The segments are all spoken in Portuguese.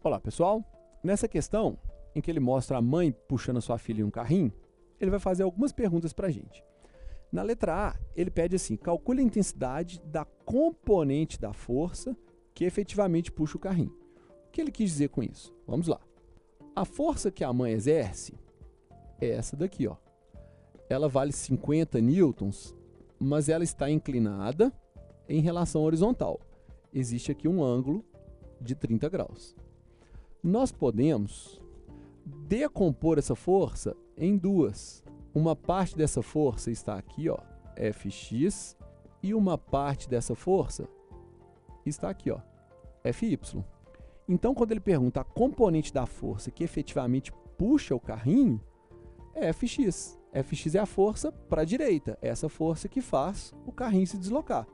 Olá, pessoal. Nessa questão, em que ele mostra a mãe puxando a sua filha em um carrinho, ele vai fazer algumas perguntas para a gente. Na letra A, ele pede assim, calcule a intensidade da componente da força que efetivamente puxa o carrinho. O que ele quis dizer com isso? Vamos lá. A força que a mãe exerce é essa daqui, ó. Ela vale 50 newtons, mas ela está inclinada em relação horizontal. Existe aqui um ângulo de 30 graus. Nós podemos decompor essa força em duas. Uma parte dessa força está aqui, ó, Fx, e uma parte dessa força está aqui, ó, Fy. Então, quando ele pergunta a componente da força que efetivamente puxa o carrinho, é Fx. Fx é a força para a direita, é essa força que faz o carrinho se deslocar.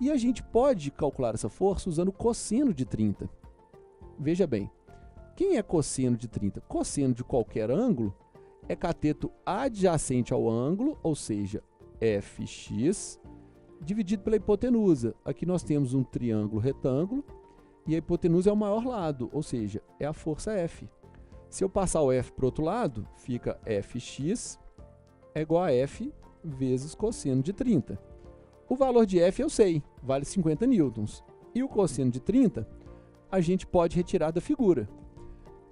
E a gente pode calcular essa força usando o cosseno de 30. Veja bem, quem é cosseno de 30? Cosseno de qualquer ângulo é cateto adjacente ao ângulo, ou seja, Fx, dividido pela hipotenusa. Aqui nós temos um triângulo retângulo e a hipotenusa é o maior lado, ou seja, é a força F. Se eu passar o F para o outro lado, fica Fx é igual a F vezes cosseno de 30. O valor de F eu sei, vale 50 newtons. E o cosseno de 30, a gente pode retirar da figura.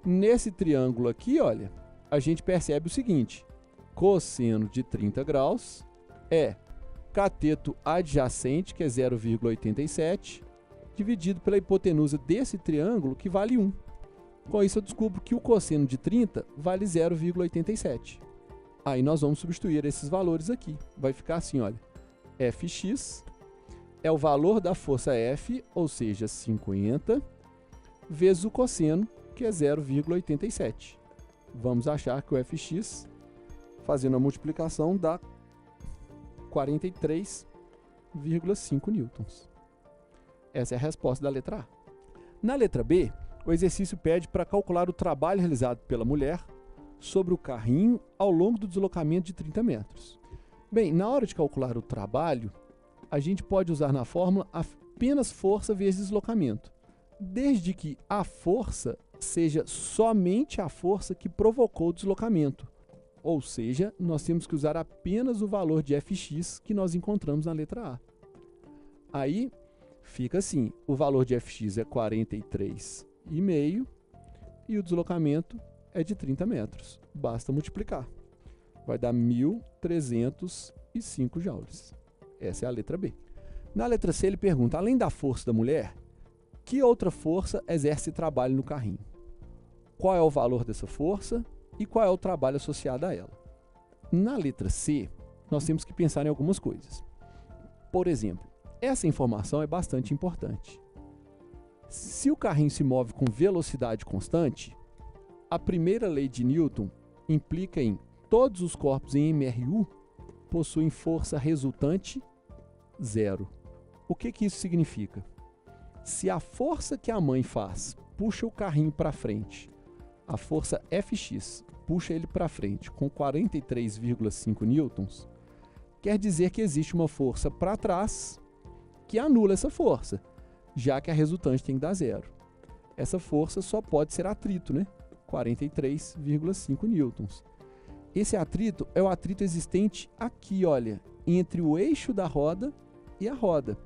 Nesse triângulo aqui, olha, a gente percebe o seguinte, cosseno de 30 graus é cateto adjacente, que é 0,87, dividido pela hipotenusa desse triângulo, que vale 1. Com isso eu descubro que o cosseno de 30 vale 0,87. Aí nós vamos substituir esses valores aqui. Vai ficar assim, olha, Fx é o valor da força F, ou seja, 50, vezes o cosseno, que é 0,87. Vamos achar que o Fx, fazendo a multiplicação, dá 43,5 newtons. Essa é a resposta da letra A. Na letra B, o exercício pede para calcular o trabalho realizado pela mulher sobre o carrinho ao longo do deslocamento de 30 metros. Bem, na hora de calcular o trabalho, a gente pode usar na fórmula apenas força vezes deslocamento, desde que a força seja somente a força que provocou o deslocamento. Ou seja, nós temos que usar apenas o valor de Fx que nós encontramos na letra A. Aí, fica assim, o valor de Fx é 43,5 e o deslocamento é de 30 metros. Basta multiplicar. Vai dar 1.305 joules. Essa é a letra B. Na letra C, ele pergunta, além da força da mulher, que outra força exerce trabalho no carrinho? Qual é o valor dessa força e qual é o trabalho associado a ela? Na letra C, nós temos que pensar em algumas coisas. Por exemplo, essa informação é bastante importante. Se o carrinho se move com velocidade constante, a primeira lei de Newton implica em todos os corpos em MRU possuem força resultante zero. O que isso significa? Se a força que a mãe faz puxa o carrinho para frente, a força Fx puxa ele para frente com 43,5 newtons, quer dizer que existe uma força para trás que anula essa força, já que a resultante tem que dar zero. Essa força só pode ser atrito, né? 43,5 newtons. Esse atrito é o atrito existente aqui, olha, entre o eixo da roda e a roda.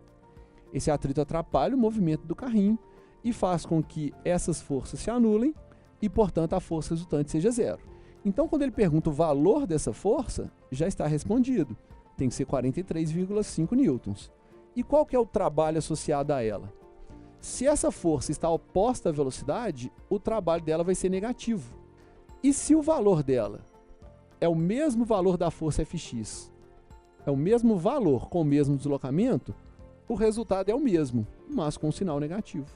Esse atrito atrapalha o movimento do carrinho e faz com que essas forças se anulem e, portanto, a força resultante seja zero. Então, quando ele pergunta o valor dessa força, já está respondido. Tem que ser 43,5 newtons. E qual que é o trabalho associado a ela? Se essa força está oposta à velocidade, o trabalho dela vai ser negativo. E se o valor dela é o mesmo valor da força Fx, é o mesmo valor com o mesmo deslocamento, o resultado é o mesmo, mas com um sinal negativo.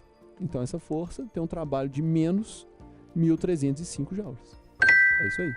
Então essa força tem um trabalho de menos 1.305 joules. É isso aí.